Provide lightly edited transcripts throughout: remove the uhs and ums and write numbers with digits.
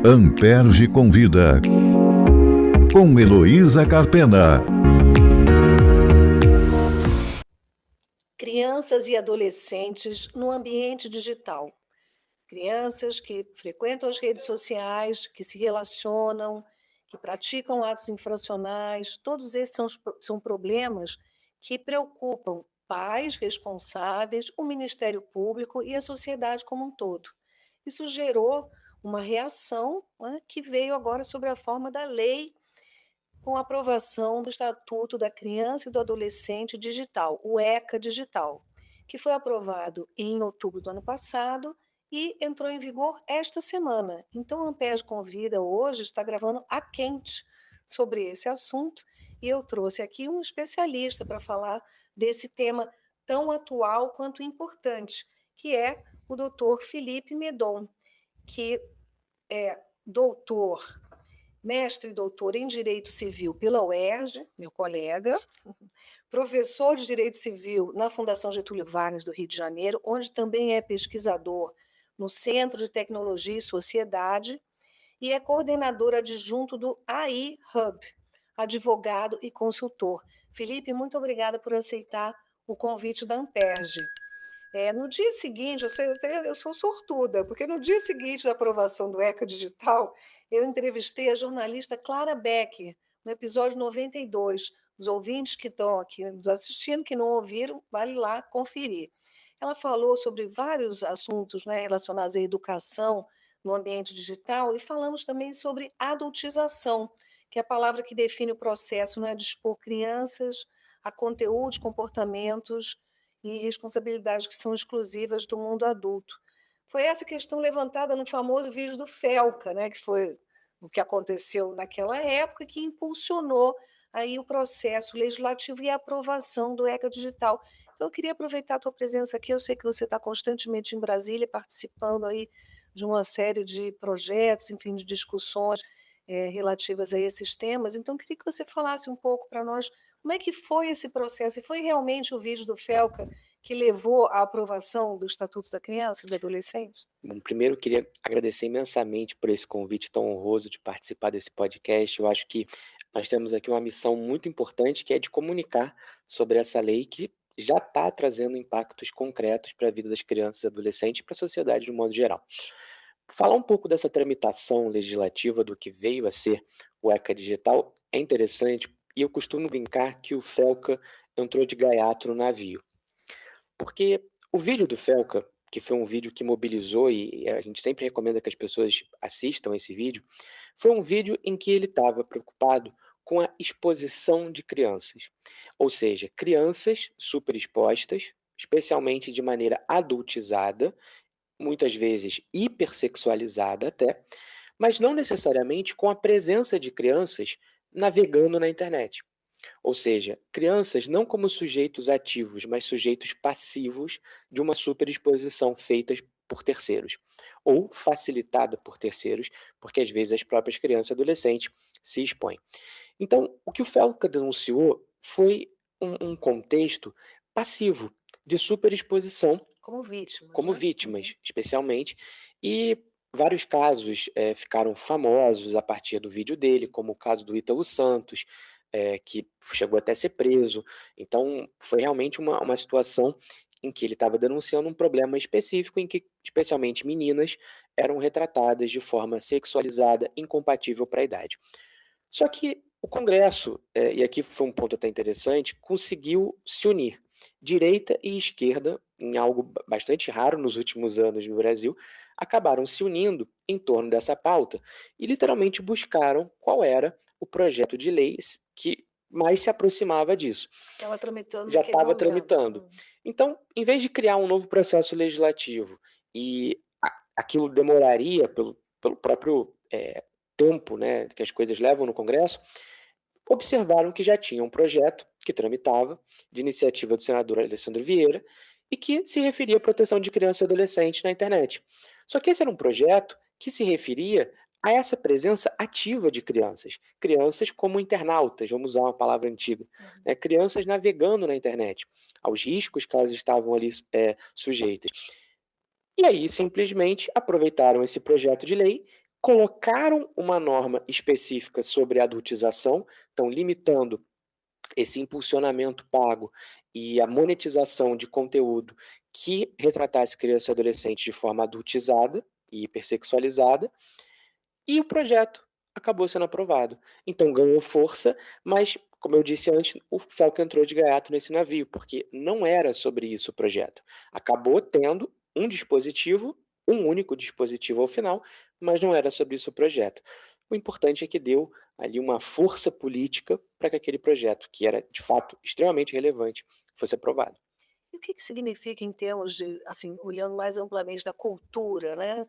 Amperge Convida, com Heloísa Carpena. Crianças e adolescentes no ambiente digital. Crianças que frequentam as redes sociais, que se relacionam, que praticam atos infracionais, todos esses são problemas que preocupam pais responsáveis, o Ministério Público e a sociedade como um todo. Isso gerou uma reação, né, que veio agora sobre a forma da lei com a aprovação do Estatuto da Criança e do Adolescente Digital, o ECA Digital, que foi aprovado em outubro do ano passado e entrou em vigor esta semana. Então, a Ampere Convida hoje está gravando a quente sobre esse assunto e eu trouxe aqui um especialista para falar desse tema tão atual quanto importante, que é o doutor Felipe Medon, que é doutor, mestre e doutor em Direito Civil pela UERJ, meu colega, professor de Direito Civil na Fundação Getúlio Vargas do Rio de Janeiro, onde também é pesquisador no Centro de Tecnologia e Sociedade e é coordenador adjunto do AI Hub, advogado e consultor. Felipe, muito obrigada por aceitar o convite da Amperge. No dia seguinte, eu sou sortuda, porque no dia seguinte da aprovação do ECA Digital, eu entrevistei a jornalista Clara Becker, no episódio 92. Os ouvintes que estão aqui nos assistindo, que não ouviram, vale lá conferir. Ela falou sobre vários assuntos, né, relacionados à educação no ambiente digital e falamos também sobre adultização, que é a palavra que define o processo, né, de expor crianças a conteúdos, comportamentos e responsabilidades que são exclusivas do mundo adulto. Foi essa questão levantada no famoso vídeo do Felca, né, que foi o que aconteceu naquela época, que impulsionou aí o processo legislativo e a aprovação do ECA Digital. Então, eu queria aproveitar a tua presença aqui, eu sei que você está constantemente em Brasília, participando aí de uma série de projetos, enfim, de discussões relativas a esses temas, então eu queria que você falasse um pouco para nós como é que foi esse processo, e foi realmente o vídeo do Felca que levou à aprovação do Estatuto da Criança e do Adolescente? Bom, primeiro eu queria agradecer imensamente por esse convite tão honroso de participar desse podcast. Eu acho que nós temos aqui uma missão muito importante, que é de comunicar sobre essa lei que já está trazendo impactos concretos para a vida das crianças e adolescentes e para a sociedade de um modo geral. Falar um pouco dessa tramitação legislativa do que veio a ser o ECA Digital é interessante e eu costumo brincar que o Felca entrou de gaiato no navio. Porque o vídeo do Felca, que foi um vídeo que mobilizou, e a gente sempre recomenda que as pessoas assistam esse vídeo, foi um vídeo em que ele estava preocupado com a exposição de crianças. Ou seja, crianças superexpostas, especialmente de maneira adultizada, muitas vezes hipersexualizada até, mas não necessariamente com a presença de crianças navegando na internet. Ou seja, crianças não como sujeitos ativos, mas sujeitos passivos de uma superexposição feita por terceiros, ou facilitada por terceiros, porque às vezes as próprias crianças e adolescentes se expõem. Então, o que o Felca denunciou foi um contexto passivo de superexposição Como vítimas, como né? vítimas, especialmente, e vários casos ficaram famosos a partir do vídeo dele, como o caso do Ítalo Santos, que chegou até a ser preso. Então, foi realmente uma situação em que ele estava denunciando um problema específico em que, especialmente meninas, eram retratadas de forma sexualizada, incompatível para a idade. Só que o Congresso, e aqui foi um ponto até interessante, conseguiu se unir. Direita e esquerda, em algo bastante raro nos últimos anos no Brasil, acabaram se unindo em torno dessa pauta e literalmente buscaram qual era o projeto de lei que mais se aproximava disso. Estava tramitando Já naquele estava momento. tramitando. Então, em vez de criar um novo processo legislativo e aquilo demoraria pelo próprio tempo, né, que as coisas levam no Congresso, observaram que já tinha um projeto que tramitava, de iniciativa do senador Alessandro Vieira, e que se referia à proteção de criança e adolescente na internet. Só que esse era um projeto que se referia a essa presença ativa de crianças, crianças como internautas, vamos usar uma palavra antiga, né, crianças navegando na internet, aos riscos que elas estavam ali sujeitas. E aí, simplesmente, aproveitaram esse projeto de lei, colocaram uma norma específica sobre a adultização, então limitando esse impulsionamento pago e a monetização de conteúdo que retratasse criança e adolescente de forma adultizada e hipersexualizada, e o projeto acabou sendo aprovado. Então ganhou força, mas, como eu disse antes, o Falcon entrou de gaiato nesse navio, porque não era sobre isso o projeto. Acabou tendo um único dispositivo ao final, mas não era sobre isso o projeto. O importante é que deu ali uma força política para que aquele projeto, que era de fato extremamente relevante, fosse aprovado. E o que que significa em termos de, assim, olhando mais amplamente da cultura, né,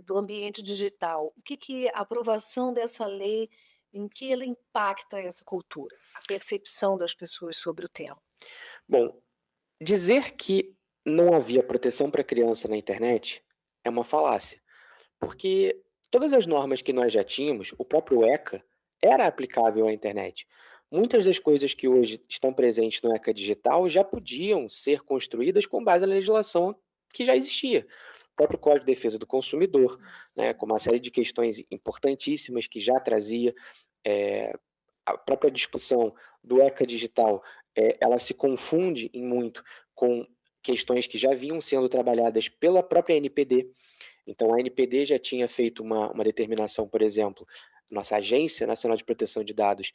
do ambiente digital, o que que a aprovação dessa lei, em que ela impacta essa cultura, a percepção das pessoas sobre o tema? Bom, dizer que não havia proteção para criança na internet é uma falácia, porque todas as normas que nós já tínhamos, o próprio ECA, era aplicável à internet. Muitas das coisas que hoje estão presentes no ECA digital já podiam ser construídas com base na legislação que já existia. O próprio Código de Defesa do Consumidor, né, com uma série de questões importantíssimas que já trazia, eh, a própria discussão do ECA digital, ela se confunde em muito com questões que já vinham sendo trabalhadas pela própria NPD. Então, a NPD já tinha feito uma determinação, por exemplo, nossa Agência Nacional de Proteção de Dados,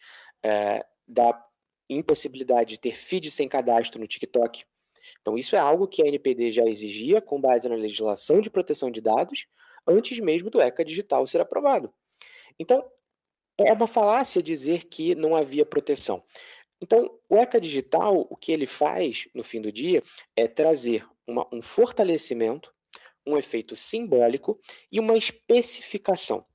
da impossibilidade de ter feed sem cadastro no TikTok. Então, isso é algo que a NPD já exigia com base na legislação de proteção de dados, antes mesmo do ECA digital ser aprovado. Então, é uma falácia dizer que não havia proteção. Então, o ECA digital, o que ele faz, no fim do dia, é trazer um fortalecimento, um efeito simbólico e uma especificação,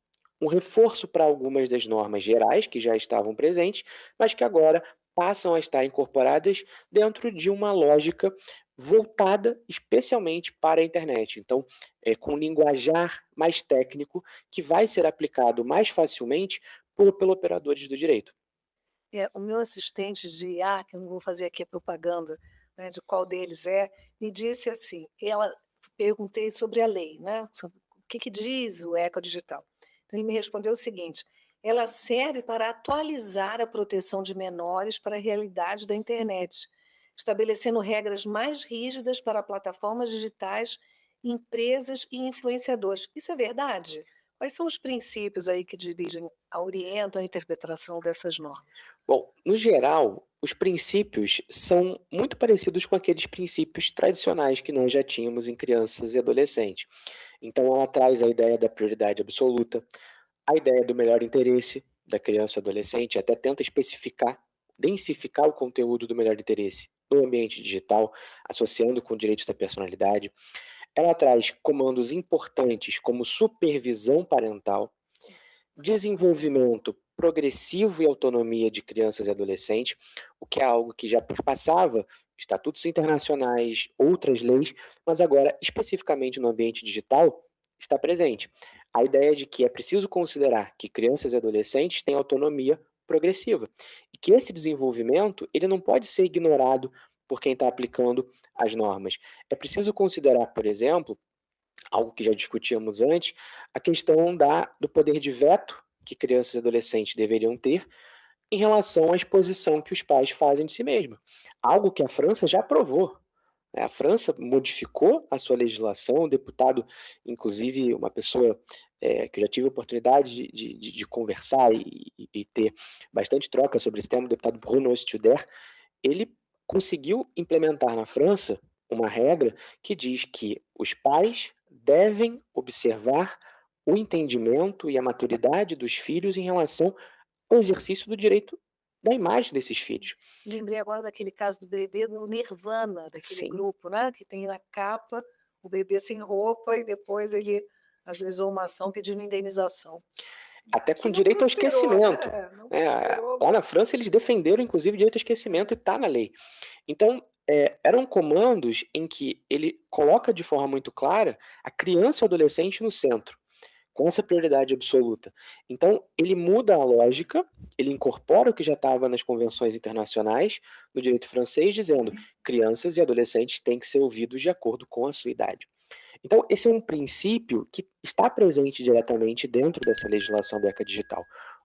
um reforço para algumas das normas gerais que já estavam presentes, mas que agora passam a estar incorporadas dentro de uma lógica voltada especialmente para a internet. Então, com um linguajar mais técnico que vai ser aplicado mais facilmente pelos operadores do direito. O meu assistente de IA, que eu não vou fazer aqui a propaganda, né, de qual deles é, me disse assim, perguntei sobre a lei, né, sobre o que que diz o Ecodigital. Então ele me respondeu o seguinte: ela serve para atualizar a proteção de menores para a realidade da internet, estabelecendo regras mais rígidas para plataformas digitais, empresas e influenciadores. Isso é verdade? Quais são os princípios aí que orientam a interpretação dessas normas? Bom, no geral, os princípios são muito parecidos com aqueles princípios tradicionais que nós já tínhamos em crianças e adolescentes. Então, ela traz a ideia da prioridade absoluta, a ideia do melhor interesse da criança e adolescente, até tenta especificar, densificar o conteúdo do melhor interesse no ambiente digital, associando com direitos da personalidade. Ela traz comandos importantes como supervisão parental, desenvolvimento progressivo e autonomia de crianças e adolescentes, o que é algo que já perpassava estatutos internacionais, outras leis, mas agora, especificamente no ambiente digital, está presente. A ideia de que é preciso considerar que crianças e adolescentes têm autonomia progressiva e que esse desenvolvimento ele não pode ser ignorado por quem está aplicando as normas. É preciso considerar, por exemplo, algo que já discutíamos antes, a questão do poder de veto que crianças e adolescentes deveriam ter em relação à exposição que os pais fazem de si mesmos. Algo que a França já aprovou, né? A França modificou a sua legislação, o deputado, inclusive uma pessoa que eu já tive a oportunidade de conversar e ter bastante troca sobre esse tema, o deputado Bruno Studer, ele conseguiu implementar na França uma regra que diz que os pais devem observar o entendimento e a maturidade dos filhos em relação ao exercício do direito da imagem desses filhos. Lembrei agora daquele caso do bebê no Nirvana, daquele Sim, grupo, né, que tem na capa o bebê sem roupa e depois ele ajuizou uma ação pedindo indenização. até Que com não direito ao prosperou, esquecimento. né, não Né? prosperou. Lá na França eles defenderam inclusive o direito ao esquecimento e está na lei. Então, eram comandos em que ele coloca de forma muito clara a criança e o adolescente no centro, com essa prioridade absoluta. Então, ele muda a lógica, ele incorpora o que já estava nas convenções internacionais, no direito francês, dizendo crianças e adolescentes têm que ser ouvidos de acordo com a sua idade. Então, esse é um princípio que está presente diretamente dentro dessa legislação do ECA digital.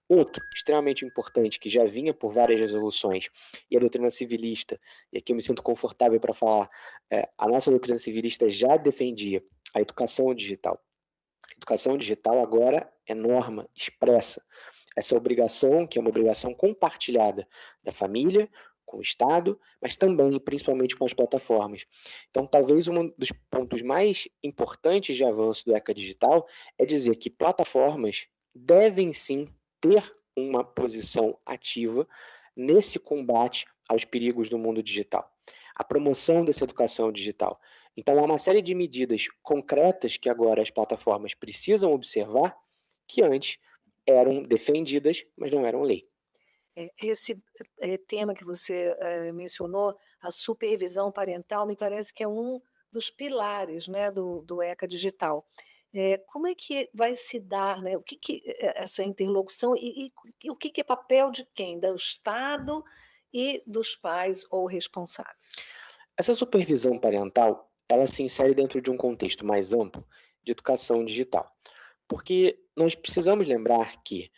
Outro, extremamente importante, que já vinha por várias resoluções, e a doutrina civilista, e aqui eu me sinto confortável para falar, a nossa doutrina civilista já defendia a educação digital. A educação digital agora é norma expressa. Essa obrigação, que é uma obrigação compartilhada da família, com o Estado, mas também e principalmente com as plataformas. Então, talvez um dos pontos mais importantes de avanço do ECA Digital é dizer que plataformas devem sim ter uma posição ativa nesse combate aos perigos do mundo digital, a promoção dessa educação digital. Então, há uma série de medidas concretas que agora as plataformas precisam observar que antes eram defendidas, mas não eram lei. Esse tema que você mencionou, a supervisão parental, me parece que é um dos pilares, né, do ECA digital. Como é que vai se dar, né, o que essa interlocução e o que é papel de quem? Do Estado e dos pais ou responsáveis? Essa supervisão parental, ela se insere dentro de um contexto mais amplo de educação digital, porque nós precisamos lembrar que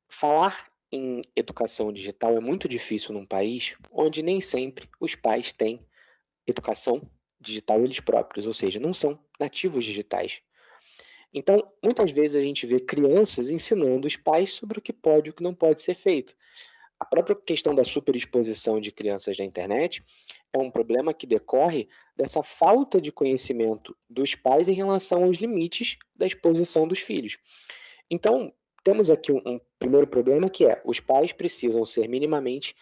falar em educação digital é muito difícil num país onde nem sempre os pais têm educação digital eles próprios, ou seja, não são nativos digitais. Então, muitas vezes a gente vê crianças ensinando os pais sobre o que pode e o que não pode ser feito. A própria questão da superexposição de crianças na internet é um problema que decorre dessa falta de conhecimento dos pais em relação aos limites da exposição dos filhos. Então, temos aqui um primeiro problema que é os pais precisam ser minimamente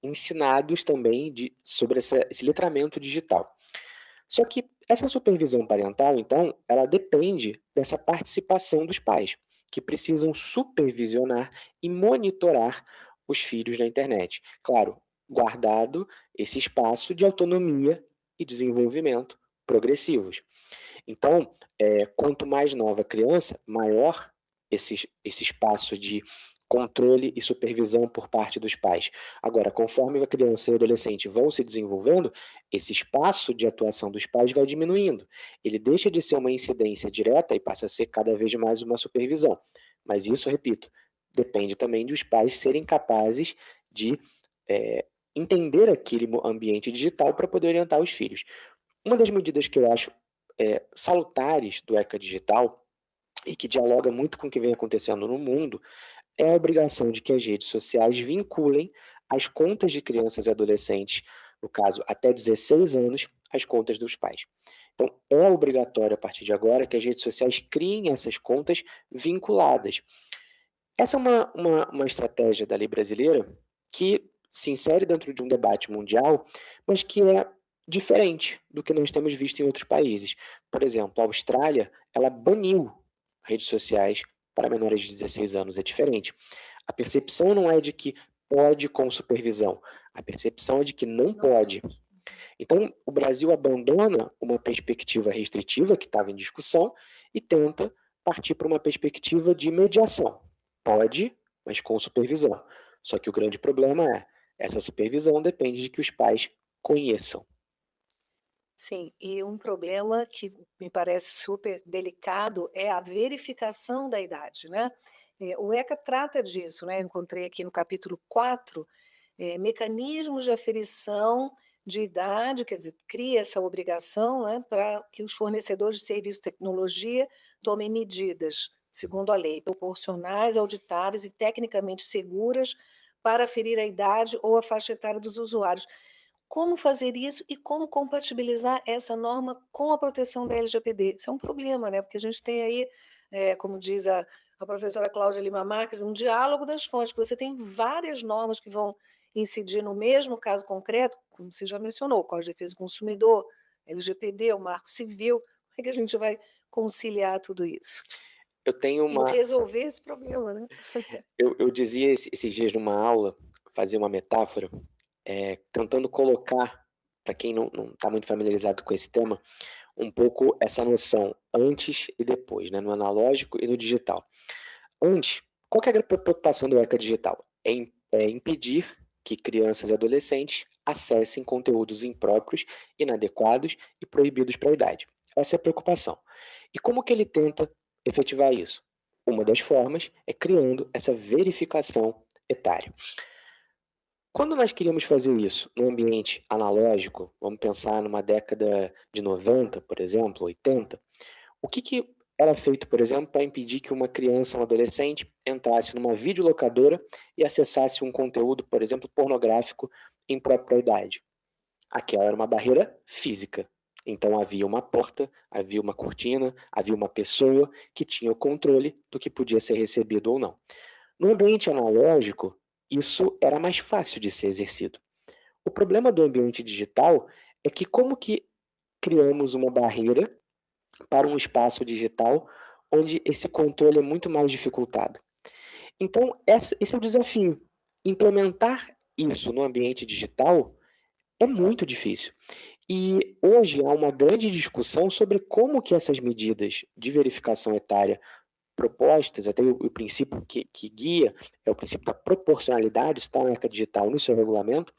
ensinados também sobre esse letramento digital. Só que essa supervisão parental, então, ela depende dessa participação dos pais, que precisam supervisionar e monitorar os filhos na internet. Claro, guardado esse espaço de autonomia e desenvolvimento progressivos. Então, quanto mais nova a criança, maior esse espaço de controle e supervisão por parte dos pais. Agora, conforme a criança e o adolescente vão se desenvolvendo, esse espaço de atuação dos pais vai diminuindo. Ele deixa de ser uma incidência direta e passa a ser cada vez mais uma supervisão. Mas isso, repito, depende também dos pais serem capazes de entender aquele ambiente digital para poder orientar os filhos. Uma das medidas que eu acho salutares do ECA Digital e que dialoga muito com o que vem acontecendo no mundo é a obrigação de que as redes sociais vinculem as contas de crianças e adolescentes, no caso até 16 anos, às contas dos pais. Então, é obrigatório a partir de agora que as redes sociais criem essas contas vinculadas. Essa é uma estratégia da lei brasileira que se insere dentro de um debate mundial, mas que é diferente do que nós temos visto em outros países. Por exemplo, a Austrália, ela baniu redes sociais para menores de 16 anos, é diferente. A percepção não é de que pode com supervisão, a percepção é de que não pode. Então, o Brasil abandona uma perspectiva restritiva que estava em discussão e tenta partir para uma perspectiva de mediação. Pode, mas com supervisão. Só que o grande problema é, essa supervisão depende de que os pais conheçam. Sim, e um problema que me parece super delicado é a verificação da idade, né. O ECA trata disso, né, encontrei aqui no capítulo 4, mecanismos de aferição de idade, quer dizer, cria essa obrigação, né, para que os fornecedores de serviço de tecnologia tomem medidas, segundo a lei, proporcionais, auditáveis e tecnicamente seguras para aferir a idade ou a faixa etária dos usuários. Como fazer isso e como compatibilizar essa norma com a proteção da LGPD? Isso é um problema, né, porque a gente tem aí, como diz a professora Cláudia Lima Marques, um diálogo das fontes, porque você tem várias normas que vão incidir no mesmo caso concreto, como você já mencionou, o Código de Defesa do Consumidor, LGPD, o Marco Civil, como é que a gente vai conciliar tudo isso? Eu tenho E resolver esse problema, né? eu dizia esses dias numa aula, fazia uma metáfora, tentando colocar, para quem não está muito familiarizado com esse tema, um pouco essa noção antes e depois, né, no analógico e no digital. Antes, qual que é a preocupação do ECA digital? É impedir que crianças e adolescentes acessem conteúdos impróprios, inadequados e proibidos para a idade. Essa é a preocupação. E como que ele tenta efetivar isso? Uma das formas é criando essa verificação etária. Quando nós queríamos fazer isso no ambiente analógico, vamos pensar numa década de 90, por exemplo, 80, o que era feito, por exemplo, para impedir que uma criança, um adolescente, entrasse numa videolocadora e acessasse um conteúdo, por exemplo, pornográfico em propriedade? Aquela era uma barreira física. Então havia uma porta, havia uma cortina, havia uma pessoa que tinha o controle do que podia ser recebido ou não. No ambiente analógico, isso era mais fácil de ser exercido. O problema do ambiente digital é que como que criamos uma barreira para um espaço digital onde esse controle é muito mais dificultado? Então, esse é o desafio. Implementar isso no ambiente digital é muito difícil. E hoje há uma grande discussão sobre como que essas medidas de verificação etária propostas, até o princípio que guia é o princípio da proporcionalidade, está na ECA Digital no seu regulamento,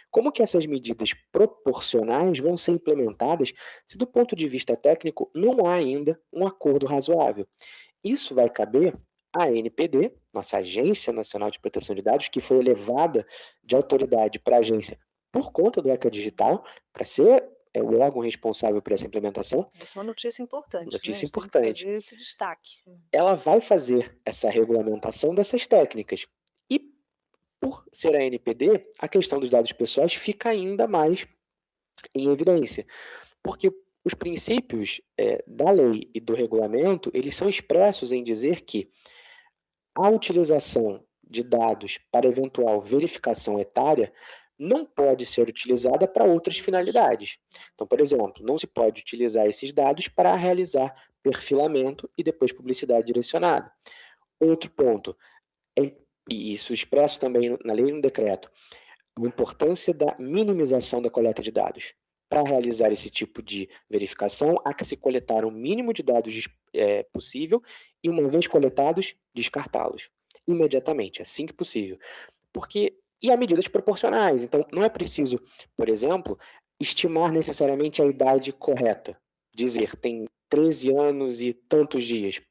como que essas medidas proporcionais vão ser implementadas se do ponto de vista técnico não há ainda um acordo razoável. Isso vai caber à ANPD, nossa Agência Nacional de Proteção de Dados, que foi elevada de autoridade para a agência por conta do ECA Digital, para ser o órgão responsável por essa implementação. Essa é uma notícia importante, né? A Notícia gente tem que importante. fazer esse destaque. Ela vai fazer essa regulamentação dessas técnicas. E, por ser a ANPD, a questão dos dados pessoais fica ainda mais em evidência, porque os princípios da lei e do regulamento, eles são expressos em dizer que a utilização de dados para eventual verificação etária não pode ser utilizada para outras finalidades. Então, por exemplo, não se pode utilizar esses dados para realizar perfilamento e depois publicidade direcionada. Outro ponto, e isso expresso também na lei e no decreto, a importância da minimização da coleta de dados. Para realizar esse tipo de verificação, há que se coletar o mínimo de dados possível e, uma vez coletados, descartá-los imediatamente, assim que possível. E há medidas proporcionais, então não é preciso, por exemplo, estimar necessariamente a idade correta, dizer tem 13 anos e tantos dias.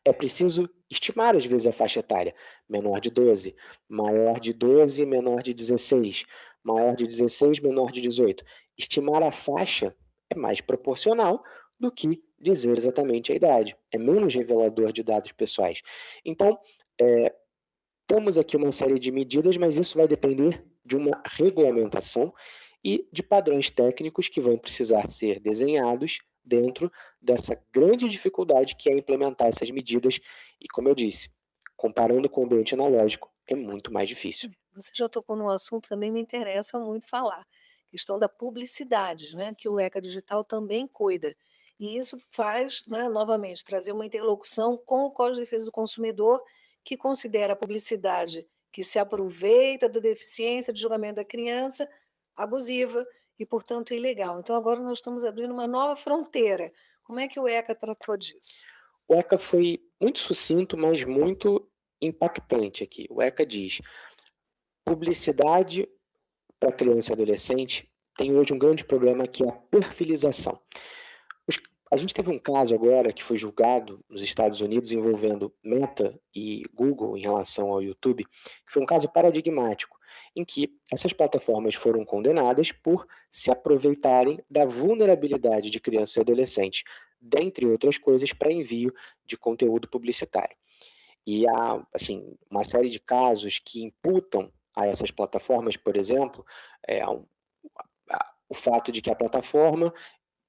É preciso estimar, às vezes, a faixa etária. Menor de 12, maior de 12, menor de 16, maior de 16, menor de 18. Estimar a faixa é mais proporcional do que dizer exatamente a idade. É menos revelador de dados pessoais. Então, temos aqui uma série de medidas, mas isso vai depender de uma regulamentação e de padrões técnicos que vão precisar ser desenhados dentro dessa grande dificuldade que é implementar essas medidas. E, como eu disse, comparando com o ambiente analógico, é muito mais difícil. Você já tocou num assunto que também me interessa muito falar, questão da publicidade, né, que o ECA Digital também cuida. E isso faz, né, novamente, trazer uma interlocução com o Código de Defesa do Consumidor, que considera a publicidade que se aproveita da deficiência de julgamento da criança abusiva e, portanto, ilegal. Então, agora nós estamos abrindo uma nova fronteira. Como é que o ECA tratou disso? O ECA foi muito sucinto, mas muito impactante aqui. O ECA diz: publicidade para criança e adolescente tem hoje um grande problema que é a perfilização. A gente teve um caso agora que foi julgado nos Estados Unidos envolvendo Meta e Google em relação ao YouTube, que foi um caso paradigmático, em que essas plataformas foram condenadas por se aproveitarem da vulnerabilidade de crianças e adolescentes, dentre outras coisas, para envio de conteúdo publicitário. E há, assim, uma série de casos que imputam a essas plataformas, por exemplo, o fato de que a plataforma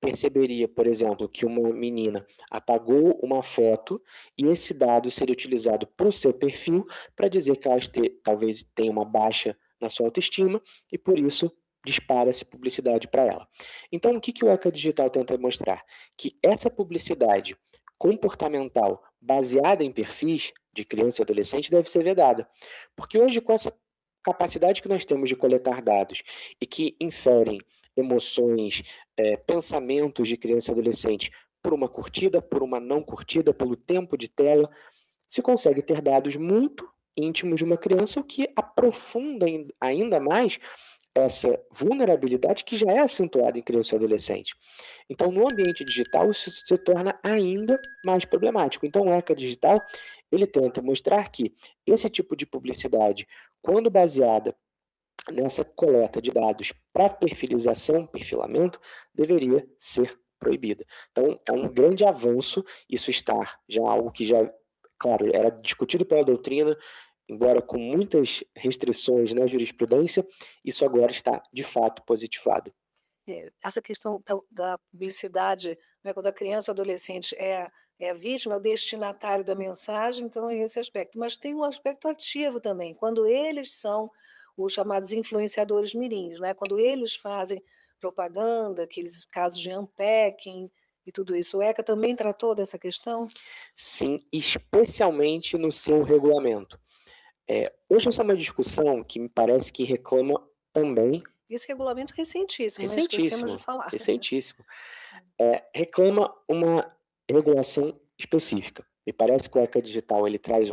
perceberia, por exemplo, que uma menina apagou uma foto e esse dado seria utilizado para o seu perfil para dizer que ela talvez tenha uma baixa na sua autoestima e por isso dispara-se publicidade para ela. Então, o que o ECA Digital tenta mostrar? Que essa publicidade comportamental baseada em perfis de criança e adolescente deve ser vedada. Porque hoje, com essa capacidade que nós temos de coletar dados e que inferem emoções, pensamentos de criança e adolescente por uma curtida, por uma não curtida, pelo tempo de tela, se consegue ter dados muito íntimos de uma criança, o que aprofunda ainda mais essa vulnerabilidade que já é acentuada em criança e adolescente. Então, no ambiente digital, isso se torna ainda mais problemático. Então, o ECA Digital, ele tenta mostrar que esse tipo de publicidade, quando baseada nessa coleta de dados para perfilamento, deveria ser proibida. Então, é um grande avanço isso estar já algo que já, claro, era discutido pela doutrina, embora com muitas restrições na jurisprudência, isso agora está de fato positivado. Essa questão da publicidade, né, quando a criança ou adolescente é a vítima, é o destinatário da mensagem, então é esse aspecto. Mas tem um aspecto ativo também, quando eles são os chamados influenciadores mirins, né, quando eles fazem propaganda, aqueles casos de unpacking e tudo isso. O ECA também tratou dessa questão? Sim, especialmente no seu regulamento. Hoje essa é uma discussão que me parece que reclama também, Esse regulamento recentíssimo, né, esquecemos de recentíssimo, falar. recentíssimo, reclama uma regulação específica. Me parece que o ECA Digital ele traz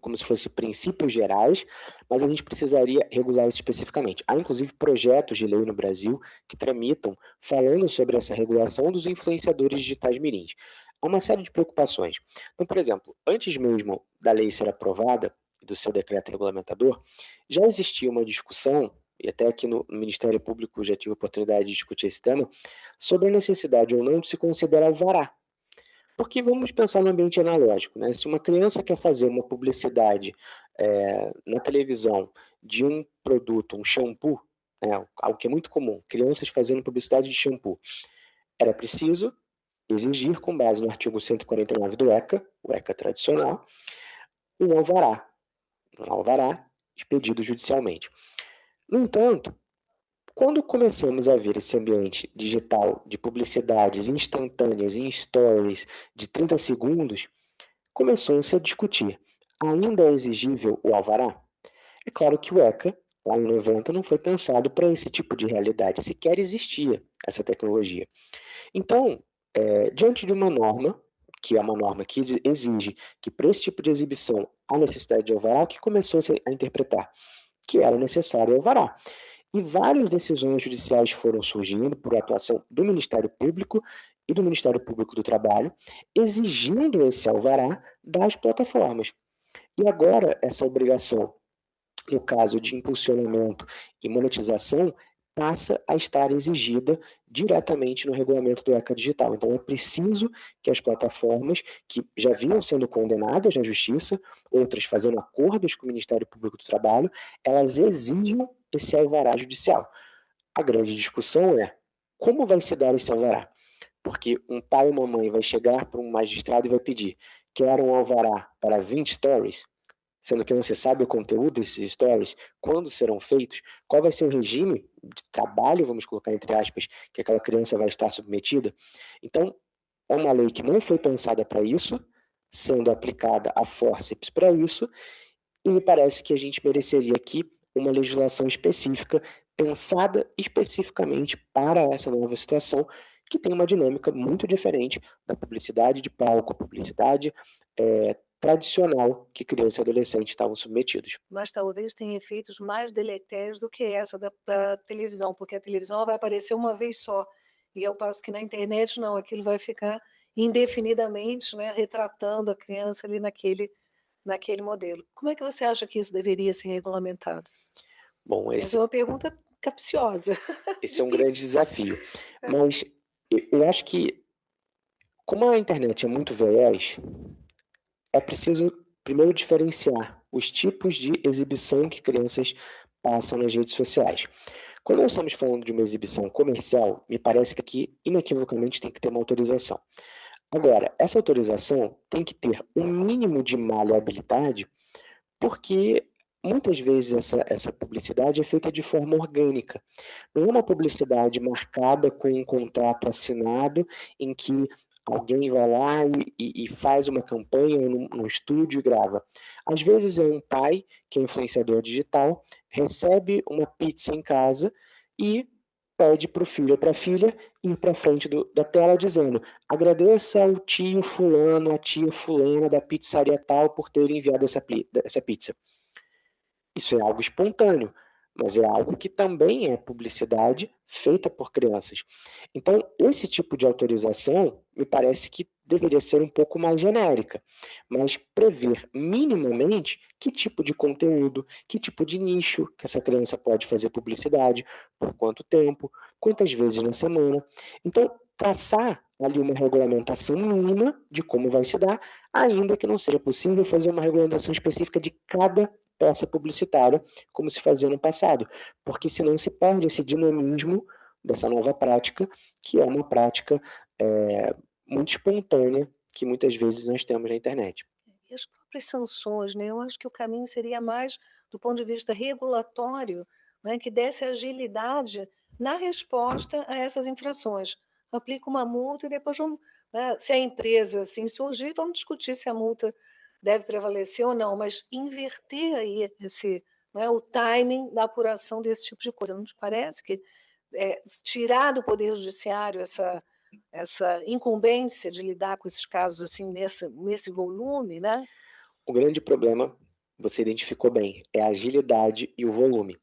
como se fosse princípios gerais, mas a gente precisaria regular isso especificamente. Há inclusive projetos de lei no Brasil que tramitam falando sobre essa regulação dos influenciadores digitais mirins. Há uma série de preocupações. Então, por exemplo, antes mesmo da lei ser aprovada, do seu decreto regulamentador, já existia uma discussão, e até aqui no Ministério Público já tive a oportunidade de discutir esse tema, sobre a necessidade ou não de se considerar alvará. Porque vamos pensar no ambiente analógico, né? Se uma criança quer fazer uma publicidade na televisão de um produto, um shampoo, né, algo que é muito comum, crianças fazendo publicidade de shampoo, era preciso exigir, com base no artigo 149 do ECA, o ECA tradicional, um alvará, expedido judicialmente. No entanto, quando começamos a ver esse ambiente digital de publicidades instantâneas em stories de 30 segundos, começou-se a discutir: ainda é exigível o alvará? É claro que o ECA, lá em 90, não foi pensado para esse tipo de realidade, sequer existia essa tecnologia. Então, diante de uma norma, que é uma norma que exige que para esse tipo de exibição há necessidade de alvará, o que começou-se a interpretar? Que era necessário alvará. E várias decisões judiciais foram surgindo por atuação do Ministério Público e do Ministério Público do Trabalho, exigindo esse alvará das plataformas. E agora, essa obrigação, no caso de impulsionamento e monetização, passa a estar exigida diretamente no regulamento do ECA Digital. Então, é preciso que as plataformas, que já vinham sendo condenadas na Justiça, outras fazendo acordos com o Ministério Público do Trabalho, elas exijam esse alvará judicial. A grande discussão é como vai se dar esse alvará? Porque um pai ou uma mãe vai chegar para um magistrado e vai pedir: quero um alvará para 20 stories, sendo que não se sabe o conteúdo desses stories, quando serão feitos, qual vai ser o regime de trabalho, vamos colocar entre aspas, que aquela criança vai estar submetida. Então, é uma lei que não foi pensada para isso, sendo aplicada a forceps para isso, e me parece que a gente mereceria aqui uma legislação específica, pensada especificamente para essa nova situação, que tem uma dinâmica muito diferente da publicidade de palco, a publicidade tradicional que criança e adolescente estavam submetidos. Mas talvez tenha efeitos mais deletérios do que essa da televisão, porque a televisão vai aparecer uma vez só, e ao passo que na internet não, aquilo vai ficar indefinidamente, né, retratando a criança ali naquele modelo. Como é que você acha que isso deveria ser regulamentado? Bom, Essa é uma pergunta capciosa, esse é um grande difícil. desafio. Mas eu acho que, como a internet é muito veloz, é preciso primeiro diferenciar os tipos de exibição que crianças passam nas redes sociais. Quando nós estamos falando de uma exibição comercial, me parece que aqui, inequivocamente, tem que ter uma autorização. Agora, essa autorização tem que ter um mínimo de maleabilidade, porque muitas vezes essa publicidade é feita de forma orgânica. Não é uma publicidade marcada com um contrato assinado em que alguém vai lá e faz uma campanha num estúdio e grava. Às vezes é um pai, que é influenciador digital, recebe uma pizza em casa e pede para o filho ou para a filha ir para frente da tela dizendo: agradeça ao tio fulano, à tia fulana da pizzaria tal por ter enviado essa pizza. Isso é algo espontâneo. mas é algo que também é publicidade feita por crianças. Então, esse tipo de autorização me parece que deveria ser um pouco mais genérica, mas prever minimamente que tipo de conteúdo, que tipo de nicho que essa criança pode fazer publicidade, por quanto tempo, quantas vezes na semana. Então, traçar ali uma regulamentação mínima de como vai se dar, ainda que não seja possível fazer uma regulamentação específica de cada peça publicitária, como se fazia no passado, porque senão se perde esse dinamismo dessa nova prática, que é uma prática muito espontânea que muitas vezes nós temos na internet. E as próprias sanções, né, eu acho que o caminho seria mais do ponto de vista regulatório, né, que desse agilidade na resposta a essas infrações. Aplica uma multa e depois vamos, né, se a empresa assim surgir, vamos discutir se a multa deve prevalecer ou não, mas inverter aí esse, né, o timing da apuração desse tipo de coisa. Não te parece que tirar do poder judiciário essa incumbência de lidar com esses casos assim nesse volume, né? O grande problema, você identificou bem, é a agilidade e o volume.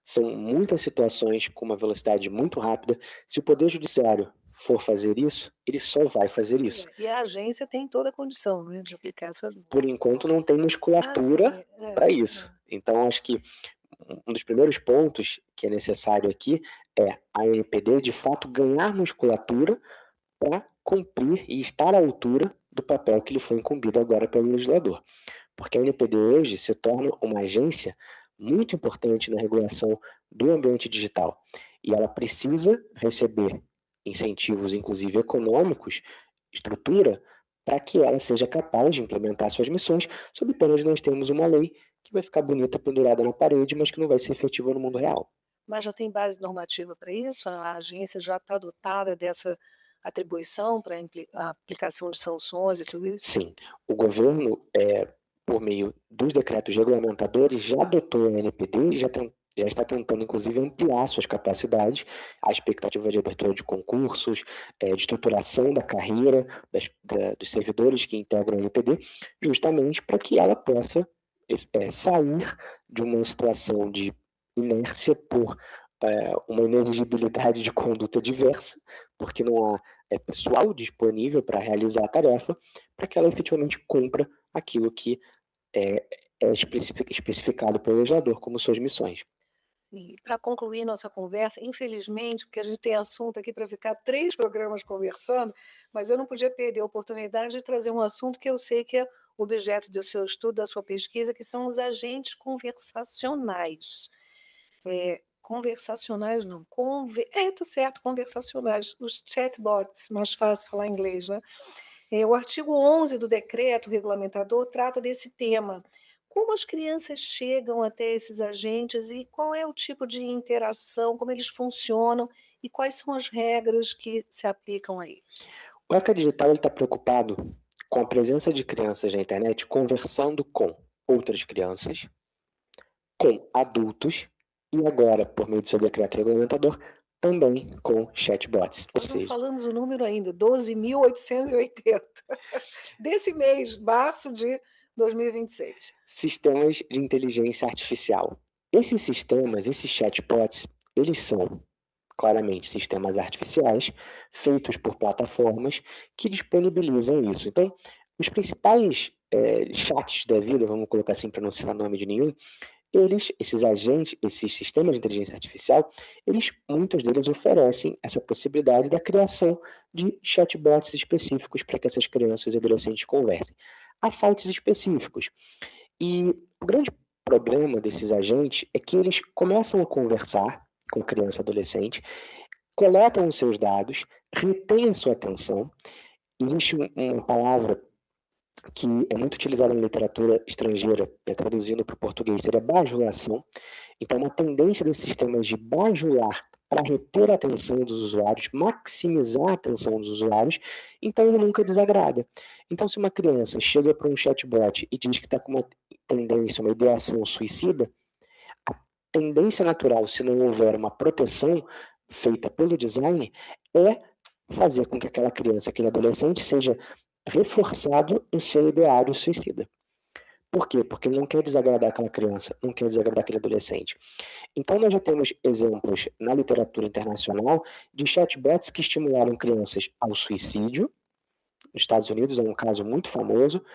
São muitas situações com uma velocidade muito rápida. Se o Poder Judiciário for fazer isso, ele só vai fazer isso. E a agência tem toda a condição, né, de aplicar essa. Por enquanto, não tem Sim, musculatura para isso. Então, acho que um dos primeiros pontos que é necessário aqui é a NPD, de fato, ganhar musculatura para cumprir e estar à altura do papel que lhe foi incumbido agora pelo legislador. Porque a NPD hoje se torna uma agência muito importante na regulação do ambiente digital. E ela precisa receber incentivos, inclusive econômicos, estrutura, para que ela seja capaz de implementar suas missões, sob pena de nós termos uma lei que vai ficar bonita pendurada na parede, mas que não vai ser efetiva no mundo real. Mas já tem base normativa para isso? A agência já está dotada dessa atribuição para a aplicação de sanções e tudo isso? Sim, o governo, por meio dos decretos regulamentadores, já adotou a NPD e já está tentando, inclusive, ampliar suas capacidades. A expectativa de abertura de concursos, de estruturação da carreira dos servidores que integram a NPD, justamente para que ela possa sair de uma situação de inércia por uma inexigibilidade de conduta diversa, porque não há pessoal disponível para realizar a tarefa, para que ela efetivamente cumpra aquilo que é especificado pelo legislador como suas missões. E para concluir nossa conversa, infelizmente, porque a gente tem assunto aqui para ficar 3 programas conversando, mas eu não podia perder a oportunidade de trazer um assunto que eu sei que é objeto do seu estudo, da sua pesquisa, que são os agentes conversacionais. Conversacionais não, tá certo, conversacionais, os chatbots, mais fácil falar inglês, né? O artigo 11 do decreto regulamentador trata desse tema. Como as crianças chegam até esses agentes e qual é o tipo de interação, como eles funcionam e quais são as regras que se aplicam a eles? O ECA Digital está preocupado com a presença de crianças na internet conversando com outras crianças, com adultos e agora, por meio do seu decreto regulamentador, também com chatbots. Ou Nós não seja, falamos o número ainda, 12.880, desse mês, março de 2026. sistemas de inteligência artificial. Esses sistemas, esses chatbots, eles são claramente sistemas artificiais feitos por plataformas que disponibilizam isso. Então, os principais chats da vida, vamos colocar assim para não citar nome de nenhum, esses agentes, esses sistemas de inteligência artificial, muitos deles oferecem essa possibilidade da criação de chatbots específicos para que essas crianças e adolescentes conversem. Há sites específicos. E o grande problema desses agentes é que eles começam a conversar com criança e adolescente, coletam os seus dados, retêm a sua atenção. Existe uma palavra que é muito utilizada na literatura estrangeira, traduzindo para o português, seria bajulação. Então, uma tendência desses sistemas de bajular para reter a atenção dos usuários, maximizar a atenção dos usuários, então ele nunca desagrada. Então, se uma criança chega para um chatbot e diz que está com uma tendência, uma ideação suicida, a tendência natural, se não houver uma proteção feita pelo design, é fazer com que aquela criança, aquele adolescente, seja reforçado em seu ideário suicida. Por quê? Porque não quer desagradar aquela criança, não quer desagradar aquele adolescente. Então, nós já temos exemplos na literatura internacional de chatbots que estimularam crianças ao suicídio. Nos Estados Unidos é um caso muito famoso,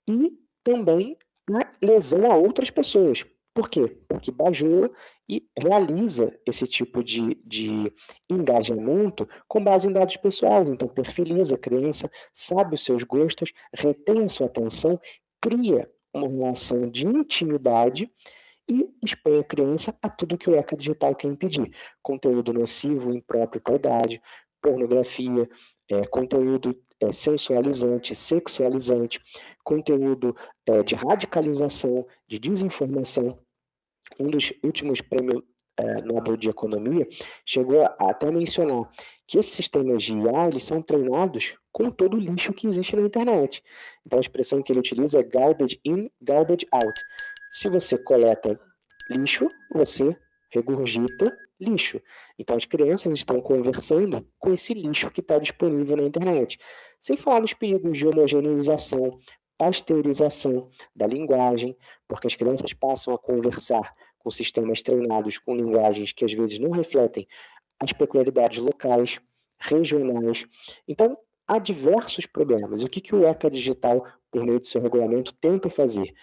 e também a lesão a outras pessoas. Por quê? Porque bajula e realiza esse tipo de engajamento com base em dados pessoais. Então, perfiliza a criança, sabe os seus gostos, retém a sua atenção, cria uma relação de intimidade e expõe a criança a tudo que o ECA digital quer impedir. Conteúdo nocivo, impróprio para a idade, pornografia, conteúdo sensualizante, sexualizante, conteúdo de radicalização, de desinformação. Um dos últimos prêmios Nobel de Economia chegou a até mencionar que esses sistemas de IA eles são treinados com todo o lixo que existe na internet. Então a expressão que ele utiliza é garbage in, garbage out. Se você coleta lixo, você regurgita lixo. Então as crianças estão conversando com esse lixo que está disponível na internet. Sem falar nos perigos de homogeneização, pasteurização da linguagem, porque as crianças passam a conversar com sistemas treinados com linguagens que às vezes não refletem as peculiaridades locais, regionais. Então, há diversos problemas. O que o ECA Digital, por meio do seu regulamento, tenta fazer?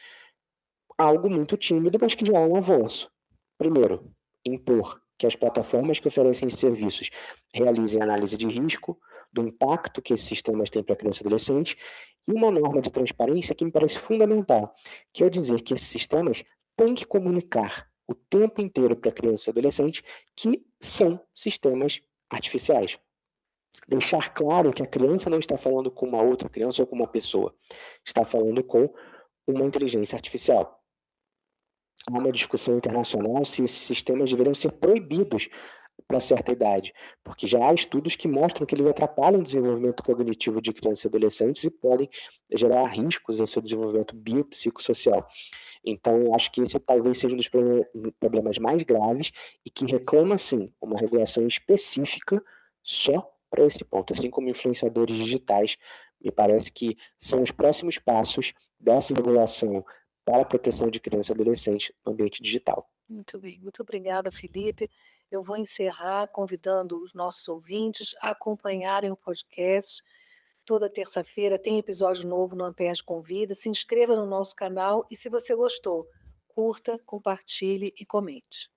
Algo muito tímido, mas que já é um avanço. Primeiro, impor que as plataformas que oferecem serviços realizem análise de risco, do impacto que esses sistemas têm para a criança e adolescente, e uma norma de transparência que me parece fundamental, que é dizer que esses sistemas têm que comunicar o tempo inteiro para a criança e adolescente que são sistemas artificiais. Deixar claro que a criança não está falando com uma outra criança ou com uma pessoa, está falando com uma inteligência artificial. Há uma discussão internacional se esses sistemas deveriam ser proibidos para certa idade, porque já há estudos que mostram que eles atrapalham o desenvolvimento cognitivo de crianças e adolescentes e podem gerar riscos em seu desenvolvimento biopsicossocial. Então, acho que esse talvez seja um dos problemas mais graves e que reclama, sim, uma regulação específica só para esse ponto, assim como influenciadores digitais. Me parece que são os próximos passos dessa regulação para a proteção de criança e adolescente no ambiente digital. Muito bem, muito obrigada, Felipe. Eu vou encerrar convidando os nossos ouvintes a acompanharem o podcast. Toda terça-feira tem episódio novo no Ampere Convida. Se inscreva no nosso canal e, se você gostou, curta, compartilhe e comente.